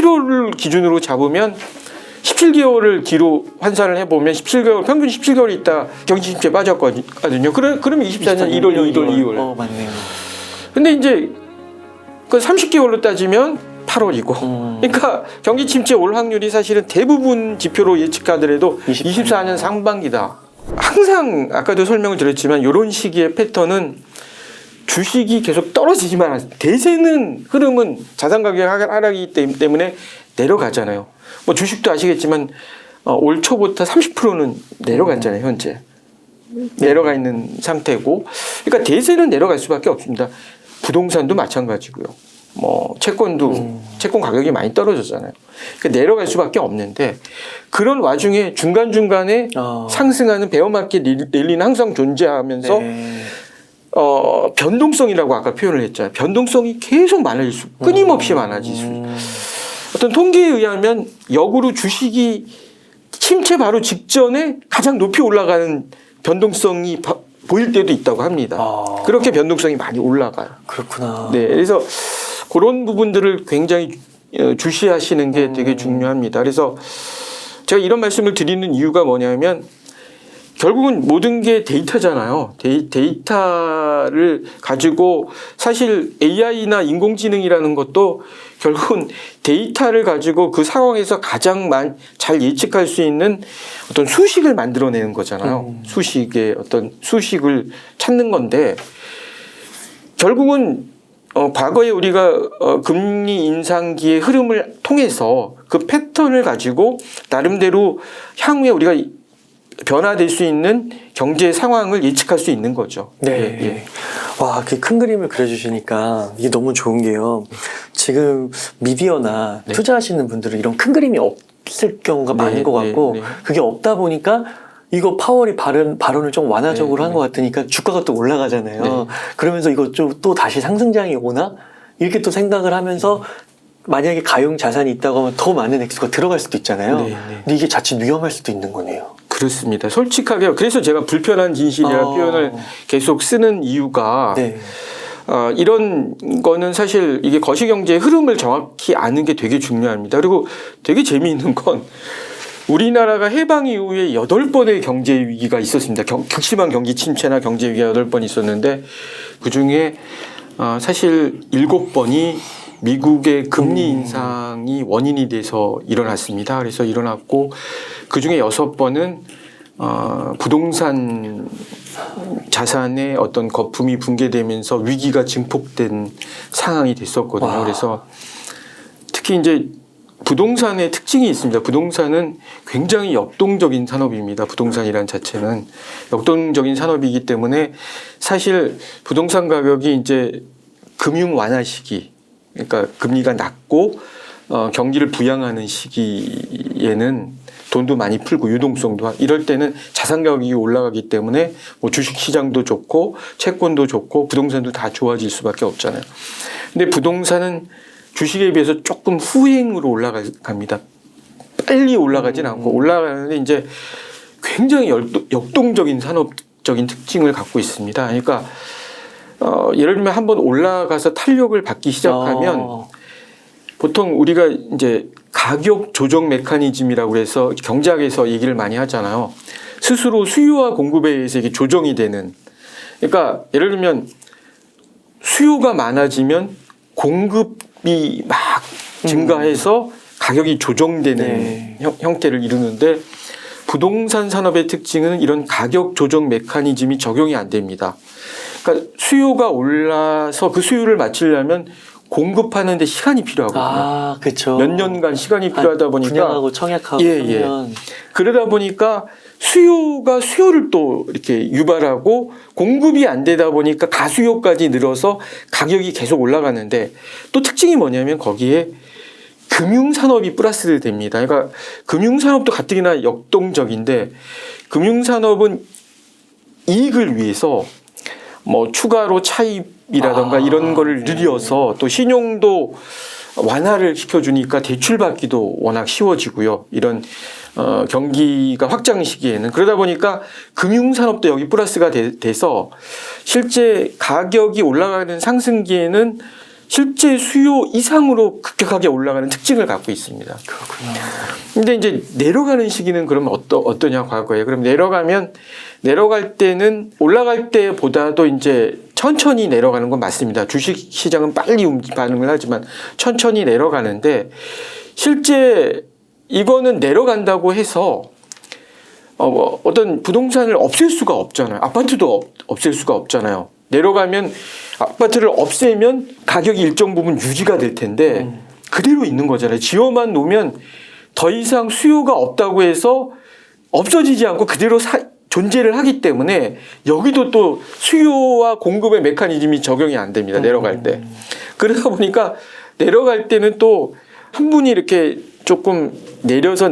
7월을 기준으로 잡으면 17개월을 뒤로 환산을 해보면 17개월, 평균 17개월 있다 경기 침체에 빠졌거든요. 그러면 24년 1월, 2월. 맞네요. 근데 이제 그 30개월로 따지면 8월이고. 그러니까 경기 침체 올 확률이 사실은 대부분 지표로 예측하더라도 24년 상반기다. 항상 아까도 설명을 드렸지만 이런 시기의 패턴은 주식이 계속 떨어지지만 않습니다. 대세는 흐름은 자산 가격 하락이기 때문에 내려가잖아요. 뭐 주식도 아시겠지만 올 초부터 30%는 내려갔잖아요. 현재 내려가 있는 상태고, 그러니까 대세는 내려갈 수밖에 없습니다. 부동산도 마찬가지고요. 뭐 채권도 채권 가격이 많이 떨어졌잖아요. 그러니까 내려갈 수밖에 없는데 그런 와중에 중간 중간에 상승하는 베어마켓 랠리는 항상 존재하면서 변동성이라고 아까 표현을 했잖아요. 변동성이 계속 끊임없이 많아질 수 있어요. 어떤 통계에 의하면 역으로 주식이 침체 바로 직전에 가장 높이 올라가는 변동성이 보일 때도 있다고 합니다. 그렇게 변동성이 많이 올라가요. 그렇구나. 네, 그래서 그런 부분들을 굉장히 주시하시는 게 되게 중요합니다. 그래서 제가 이런 말씀을 드리는 이유가 뭐냐면 결국은 모든 게 데이터잖아요. 데이터를 가지고 사실 AI나 인공지능이라는 것도 결국은 데이터를 가지고 그 상황에서 가장 잘 예측할 수 있는 어떤 수식을 만들어내는 거잖아요. 수식의 어떤 수식을 찾는 건데 결국은 과거에 우리가 금리 인상기의 흐름을 통해서 그 패턴을 가지고 나름대로 향후에 우리가 변화될 수 있는 경제 상황을 예측할 수 있는 거죠. 네. 예. 와, 그 큰 그림을 그려주시니까 이게 너무 좋은 게요. 지금 미디어나 네. 투자하시는 분들은 이런 큰 그림이 없을 경우가 많은 것 같고 그게 없다 보니까 이거 파월이 발언을 좀 완화적으로 한 것 같으니까 주가가 또 올라가잖아요. 그러면서 이거 좀 또 다시 상승장이 오나? 이렇게 또 생각을 하면서 만약에 가용 자산이 있다고 하면 더 많은 액수가 들어갈 수도 있잖아요. 근데 이게 자칫 위험할 수도 있는 거네요. 그렇습니다. 솔직하게 그래서 제가 불편한 진실이라는 표현을 계속 쓰는 이유가 이런 거는 사실 이게 거시경제의 흐름을 정확히 아는 게 되게 중요합니다. 그리고 되게 재미있는 건 우리나라가 해방 이후에 8번의 경제 위기가 있었습니다. 극심한 경기 침체나 경제 위기가 8번 있었는데 그중에 사실 7번이 미국의 금리 인상이 원인이 돼서 일어났습니다. 그래서 일어났고 그중에 6번은 부동산 자산의 어떤 거품이 붕괴되면서 위기가 증폭된 상황이 됐었거든요. 그래서 특히 이제 부동산의 특징이 있습니다. 부동산은 굉장히 역동적인 산업입니다. 부동산이란 자체는 역동적인 산업이기 때문에 사실 부동산 가격이 이제 금융 완화 시기, 그러니까 금리가 낮고 경기를 부양하는 시기에는 돈도 많이 풀고 유동성도 이럴 때는 자산 가격이 올라가기 때문에 뭐 주식 시장도 좋고 채권도 좋고 부동산도 다 좋아질 수밖에 없잖아요. 근데 부동산은 주식에 비해서 조금 후행으로 올라갑니다. 빨리 올라가진 않고 올라가는데 이제 굉장히 역동적인 산업적인 특징을 갖고 있습니다. 그러니까 예를 들면 한번 올라가서 탄력을 받기 시작하면 보통 우리가 이제 가격 조정 메커니즘이라고 해서 경제학에서 얘기를 많이 하잖아요. 스스로 수요와 공급에 의해서 이게 조정이 되는. 그러니까 예를 들면 수요가 많아지면 공급이 막 증가해서 가격이 조정되는 형태를 이루는데 부동산 산업의 특징은 이런 가격 조정 메커니즘이 적용이 안 됩니다. 그러니까 수요가 올라서 그 수요를 맞추려면 공급하는 데 시간이 필요하거든요. 그렇죠. 몇 년간 시간이 필요하다 보니까 분양하고 청약하고 하면 그러다 보니까 수요가 수요를 또 이렇게 유발하고 공급이 안 되다 보니까 가수요까지 늘어서 가격이 계속 올라가는데 또 특징이 뭐냐면 거기에 금융산업이 플러스 됩니다. 그러니까 금융산업도 가뜩이나 역동적인데 금융산업은 이익을 위해서 뭐 추가로 차입이라던가 이런 거를 늘려서 또 신용도 완화를 시켜주니까 대출받기도 워낙 쉬워지고요. 이런 경기가 확장 시기에는 그러다 보니까 금융산업도 여기 플러스가 돼서 실제 가격이 올라가는 상승기에는 실제 수요 이상으로 급격하게 올라가는 특징을 갖고 있습니다. 그렇군요. 근데 이제 내려가는 시기는 그러면 어떠냐 과거에. 그럼 내려갈 때는 올라갈 때보다도 이제 천천히 내려가는 건 맞습니다. 주식 시장은 빨리 반응을 하지만 천천히 내려가는데 실제 이거는 내려간다고 해서 어떤 부동산을 없앨 수가 없잖아요. 아파트도 없앨 수가 없잖아요. 내려가면 아파트를 없애면 가격이 일정 부분 유지가 될 텐데 그대로 있는 거잖아요. 지어만 놓으면 더 이상 수요가 없다고 해서 없어지지 않고 그대로 존재를 하기 때문에 여기도 또 수요와 공급의 메커니즘이 적용이 안 됩니다. 내려갈 때. 그러다 보니까 내려갈 때는 또 한 분이 이렇게 조금 내려서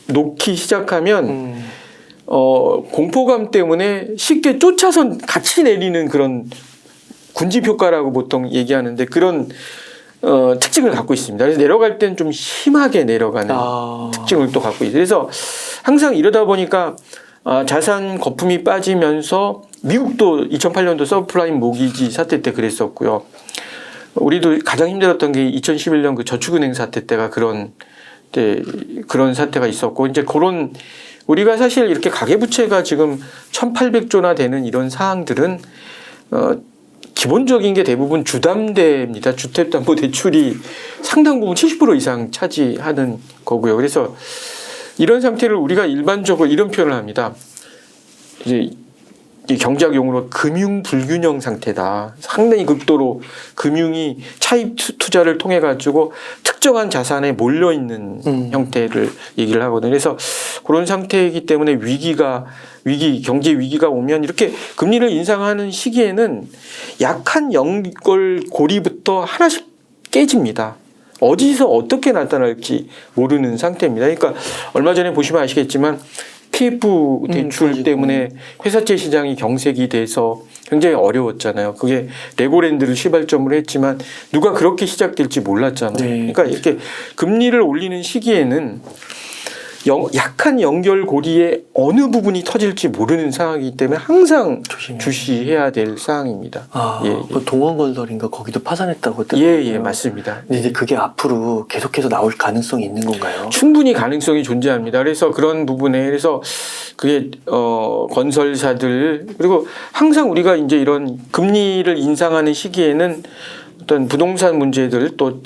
놓기 시작하면 공포감 때문에 쉽게 쫓아서 같이 내리는 그런 군집효과라고 보통 얘기하는데 그런 특징을 갖고 있습니다. 그래서 내려갈 때는 좀 심하게 내려가는 특징을 또 갖고 있어요. 그래서 항상 이러다 보니까 자산 거품이 빠지면서 미국도 2008년도 서브프라임 모기지 사태 때 그랬었고요. 우리도 가장 힘들었던 게 2011년 그 저축은행 사태 때가 그런 사태가 있었고 이제 그런 우리가 사실 이렇게 가계부채가 지금 1,800조나 되는 이런 사항들은 기본적인 게 대부분 주담대입니다. 주택담보대출이 상당 부분 70% 이상 차지하는 거고요. 그래서 이런 상태를 우리가 일반적으로 이런 표현을 합니다. 이제 경제학 용어로 금융 불균형 상태다. 상당히 극도로 금융이 차입 투자를 통해 가지고 특정한 자산에 몰려 있는 형태를 얘기를 하거든요. 그래서 그런 상태이기 때문에 경제 위기가 오면 이렇게 금리를 인상하는 시기에는 약한 연결고리부터 하나씩 깨집니다. 어디서 어떻게 나타날지 모르는 상태입니다. 그러니까 얼마 전에 보시면 아시겠지만 PF 대출 때문에 회사채 시장이 경색이 돼서 굉장히 어려웠잖아요. 그게 레고랜드를 시발점으로 했지만 누가 그렇게 시작될지 몰랐잖아요. 네. 그러니까 이렇게 금리를 올리는 시기에는 약한 연결고리의 어느 부분이 터질지 모르는 상황이기 때문에 항상 주시해야 될 사항입니다. 그 동원건설인가 거기도 파산했다고 예, 맞습니다. 근데 그게 앞으로 계속해서 나올 가능성이 있는 건가요? 충분히 가능성이 존재합니다. 그래서 그런 부분에 그래서 그게 건설사들 그리고 항상 우리가 이제 이런 금리를 인상하는 시기에는 어떤 부동산 문제들 또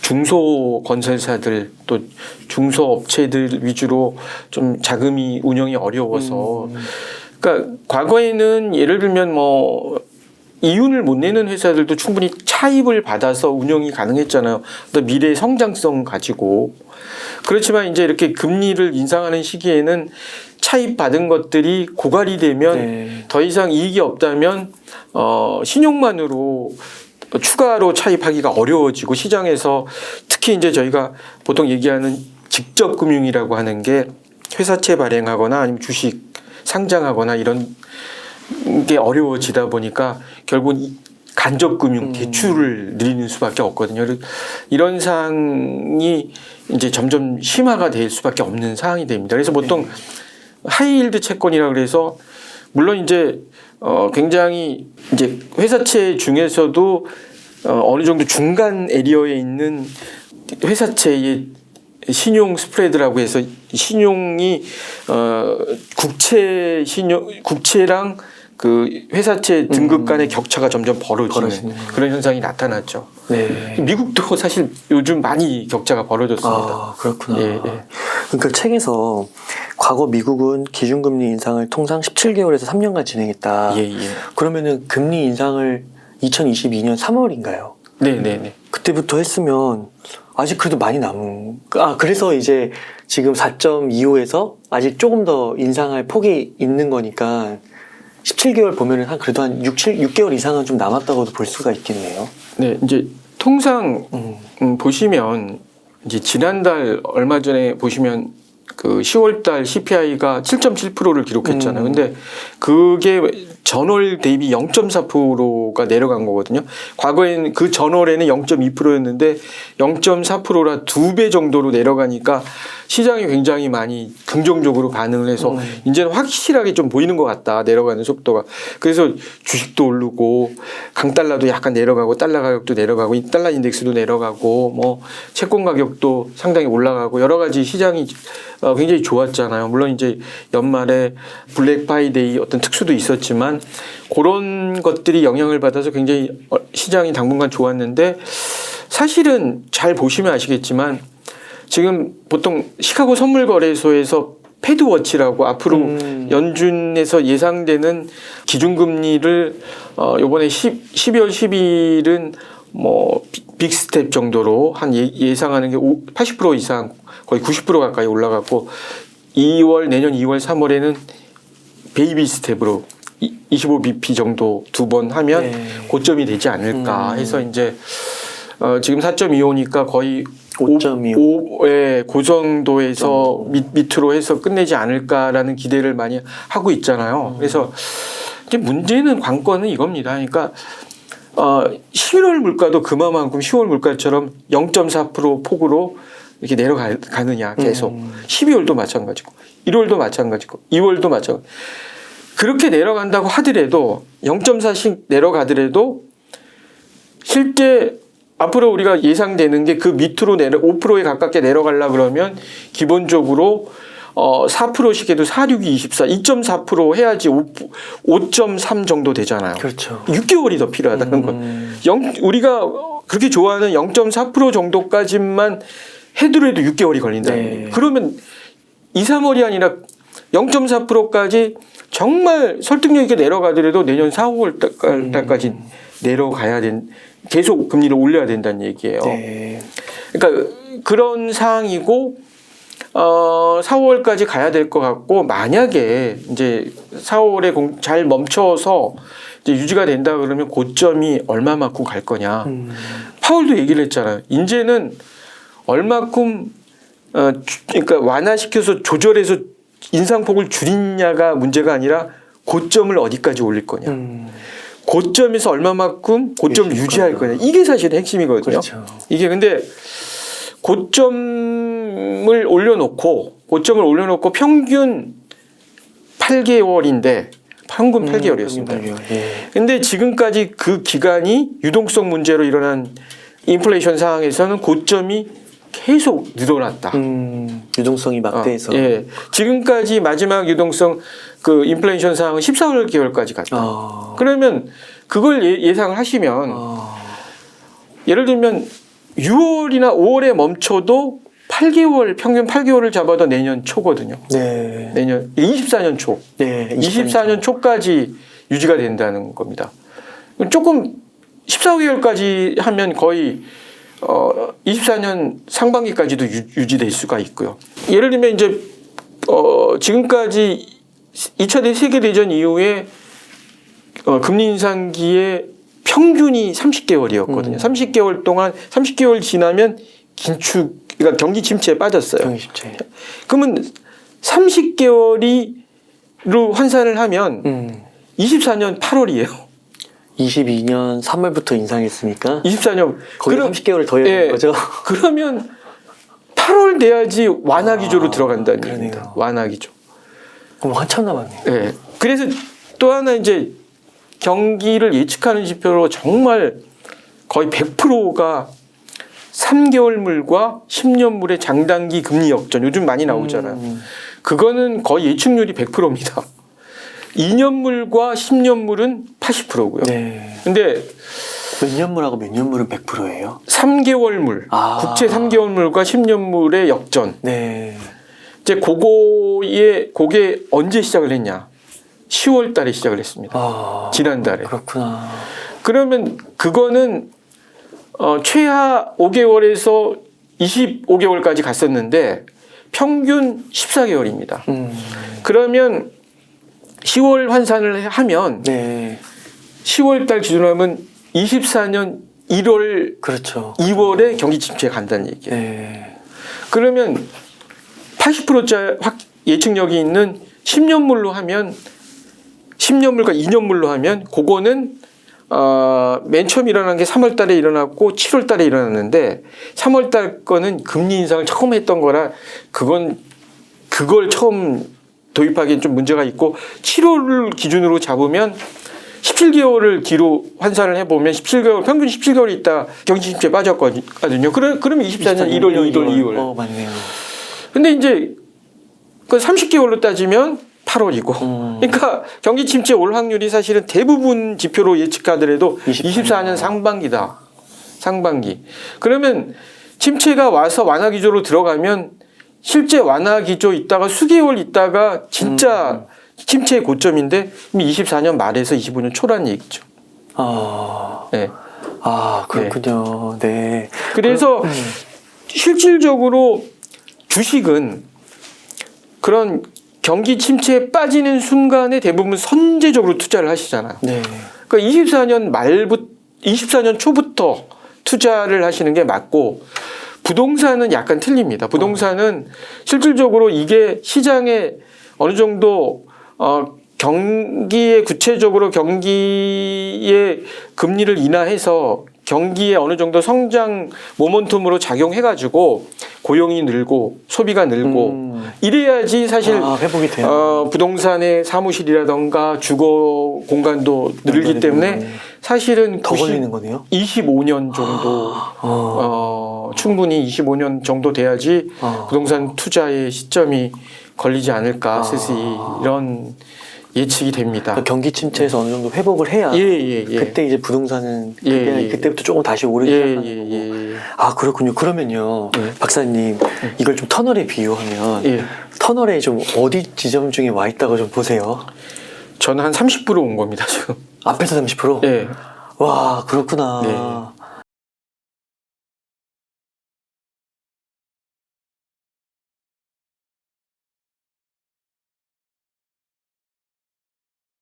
중소건설사들 또 중소업체들 위주로 좀 자금이 운영이 어려워서 그러니까 과거에는 예를 들면 이윤을 못 내는 회사들도 충분히 차입을 받아서 운영이 가능했잖아요. 또 미래 성장성 가지고 그렇지만 이제 이렇게 금리를 인상하는 시기에는 차입 받은 것들이 고갈이 되면 더 이상 이익이 없다면 신용만으로 추가로 차입하기가 어려워지고 시장에서 특히 이제 저희가 보통 얘기하는 직접 금융이라고 하는 게 회사채 발행하거나 아니면 주식 상장하거나 이런 게 어려워지다 보니까 결국은 간접 금융 대출을 늘리는 수밖에 없거든요. 이런 상황이 이제 점점 심화가 될 수밖에 없는 상황이 됩니다. 그래서 보통 하이힐드 채권이라 그래서 물론 이제 굉장히 이제 회사채 중에서도 어느 정도 중간 에리어에 있는 회사채의 신용 스프레드라고 해서 신용이 국채랑 그 회사채 등급 간의 격차가 점점 벌어지는 그런 현상이 나타났죠. 네. 미국도 사실 요즘 많이 격차가 벌어졌습니다. 그렇구나. 그러니까 책에서 과거 미국은 기준금리 인상을 통상 17개월에서 3년간 진행했다. 그러면은 금리 인상을 2022년 3월인가요? 네네네. 그때부터 했으면 아직 그래도 많이 그래서 이제 지금 4.25에서 아직 조금 더 인상할 폭이 있는 거니까 17개월 보면은 그래도 한 6개월 이상은 좀 남았다고도 볼 수가 있겠네요. 네, 이제 통상 보시면 이제 지난달 얼마 전에 보시면 그 10월달 CPI가 7.7%를 기록했잖아요. 근데 그게 전월 대비 0.4%가 내려간 거거든요. 과거에는 그 전월에는 0.2%였는데 0.4%라 2배 정도로 내려가니까 시장이 굉장히 많이 긍정적으로 반응을 해서 이제는 확실하게 좀 보이는 것 같다. 내려가는 속도가. 그래서 주식도 오르고 강달러도 약간 내려가고 달러 가격도 내려가고 달러 인덱스도 내려가고 뭐 채권 가격도 상당히 올라가고 여러 가지 시장이 굉장히 좋았잖아요. 물론 이제 연말에 블랙 프라이데이 어떤 특수도 있었지만 그런 것들이 영향을 받아서 굉장히 시장이 당분간 좋았는데 사실은 잘 보시면 아시겠지만 지금 보통 시카고 선물거래소에서 패드워치라고 앞으로 연준에서 예상되는 기준금리를 요번에 12월 10일은 뭐 빅스텝 정도로 한 예상하는 게 80% 이상 거의 90% 가까이 올라갔고 내년 2월 3월에는 베이비 스텝으로 25bp 정도 2번 하면 네. 고점이 되지 않을까 해서 이제 지금 4.25니까 거의 5.25. 예, 그 정도에서 밑으로 해서 끝내지 않을까라는 기대를 많이 하고 있잖아요. 그래서 이제 문제는 관건은 이겁니다. 그러니까 11월 물가도 그만큼 10월 물가처럼 0.4% 폭으로 이렇게 내려가느냐 계속 12월도 마찬가지고 1월도 마찬가지고 2월도 마찬가지고 그렇게 내려간다고 하더라도 0.4씩 내려가더라도 실제 앞으로 우리가 예상되는 게 그 밑으로 5%에 가깝게 내려가려 그러면 기본적으로 4%씩 해도 4, 6이 24, 2.4% 해야지 5.3 정도 되잖아요. 그렇죠. 6개월이 더 필요하다는 건. 우리가 그렇게 좋아하는 0.4% 정도까지만 해더라도 6개월이 걸린다는 거예요. 그러면 2, 3월이 아니라 0.4%까지 정말 설득력 있게 내려가더라도 내년 4, 5월 달까지 내려가야 계속 금리를 올려야 된다는 얘기예요. 네. 그러니까 그런 상황이고 4월까지 가야 될 것 같고 만약에 이제 4월에 잘 멈춰서 이제 유지가 된다 그러면 고점이 얼마만큼 갈 거냐. 파월도 얘기를 했잖아요. 이제는 얼마큼 그러니까 완화시켜서 조절해서 인상폭을 줄이냐가 문제가 아니라 고점을 어디까지 올릴 거냐. 고점에서 얼마만큼 고점을 유지할 거냐. 이게 사실은 핵심이거든요. 그렇죠. 이게 근데 고점을 올려놓고 평균 8개월인데 평균 8개월이었습니다. 예. 근데 지금까지 그 기간이 유동성 문제로 일어난 인플레이션 상황에서는 고점이 계속 늘어났다. 유동성이 막대해서. 예. 지금까지 마지막 유동성 그 인플레이션 상황은 14개월까지 갔다. 그러면 그걸 예상을 하시면 예를 들면 6월이나 5월에 멈춰도 8개월 평균 8개월을 잡아도 내년 초거든요. 네. 내년 24년 초. 네. 24년 초까지 유지가 된다는 겁니다. 조금 14개월까지 하면 거의 24년 상반기까지도 유지될 수가 있고요. 예를 들면 이제 지금까지 2차 세계대전 이후에 금리 인상기의 평균이 30개월이었거든요. 30개월 동안 30개월 지나면 그러니까 경기 침체에 빠졌어요. 경기 침체. 그러면 30개월로 환산을 하면 24년 8월이에요. 22년 3월부터 인상했으니까 24년 거의 30개월을 더 해야 되는 거죠. 그러면 8월 돼야지 완화 기조로 들어간다는 그러네요. 얘기입니다. 완화 기조. 그럼 한참 남았네요. 네. 그래서 또 하나 이제 경기를 예측하는 지표로 정말 거의 100%가 3개월물과 10년물의 장단기 금리 역전. 요즘 많이 나오잖아요. 그거는 거의 예측률이 100%입니다. 2년물과 10년물은 80%고요. 네. 근데 몇 년물하고 몇 년물은 100%예요? 3개월물, 국채 3개월물과 10년물의 역전. 네. 이제 그게 언제 시작을 했냐? 10월 달에 시작을 했습니다. 지난달에. 그렇구나. 그러면 그거는 최하 5개월에서 25개월까지 갔었는데 평균 14개월입니다. 그러면 10월 환산을 하면 네. 10월 달 기준으로 하면 24년 1월, 그렇죠. 2월에 경기 침체에 간다는 얘기예요. 네. 그러면 80%짜리 예측력이 있는 10년물로 하면 10년물과 2년물로 하면 그거는 맨 처음 일어난 게 3월 달에 일어났고 7월 달에 일어났는데 3월 달 거는 금리 인상을 처음 했던 거라 그걸 처음 도입하기엔 좀 문제가 있고 7월을 기준으로 잡으면 17개월을 뒤로 환산을 해보면 17개월 평균 17개월 있다 경기 침체에 빠졌거든요. 그러면 24년 1월, 2월. 맞네요. 근데 이제 그 30개월로 따지면 8월이고. 그러니까 경기 침체 올 확률이 사실은 대부분 지표로 예측하더라도 24년 상반기다. 상반기. 그러면 침체가 와서 완화 기조로 들어가면 실제 완화 기조 있다가 수개월 있다가 진짜 침체의 고점인데 24년 말에서 25년 초란 얘기죠. 네. 그렇군요. 네. 그래서 실질적으로 주식은 그런 경기 침체에 빠지는 순간에 대부분 선제적으로 투자를 하시잖아요. 네. 그러니까 24년 초부터 투자를 하시는 게 맞고 부동산은 약간 틀립니다. 부동산은 실질적으로 이게 시장에 어느 정도 경기에 구체적으로 경기의 금리를 인하해서 경기에 어느 정도 성장 모멘텀으로 작용해가지고 고용이 늘고 소비가 늘고 이래야지 사실 회복이 돼요. 부동산의 사무실이라던가 주거 공간도 늘기 때문에 사실은 더 걸리는 거네요. 25년 정도 충분히 25년 정도 돼야지 부동산 투자의 시점이 걸리지 않을까 슬슬 이런 예측이 됩니다. 그러니까 경기 침체에서 어느 정도 회복을 해야 그때 이제 부동산은 그때부터 조금 다시 오르기 시작하는 거고. 그렇군요. 그러면요, 박사님 이걸 좀 터널에 비유하면 터널에 좀 어디 지점 중에 와 있다고 좀 보세요. 저는 한 30% 온 겁니다 지금. 앞에서 30%? 네. 와, 그렇구나.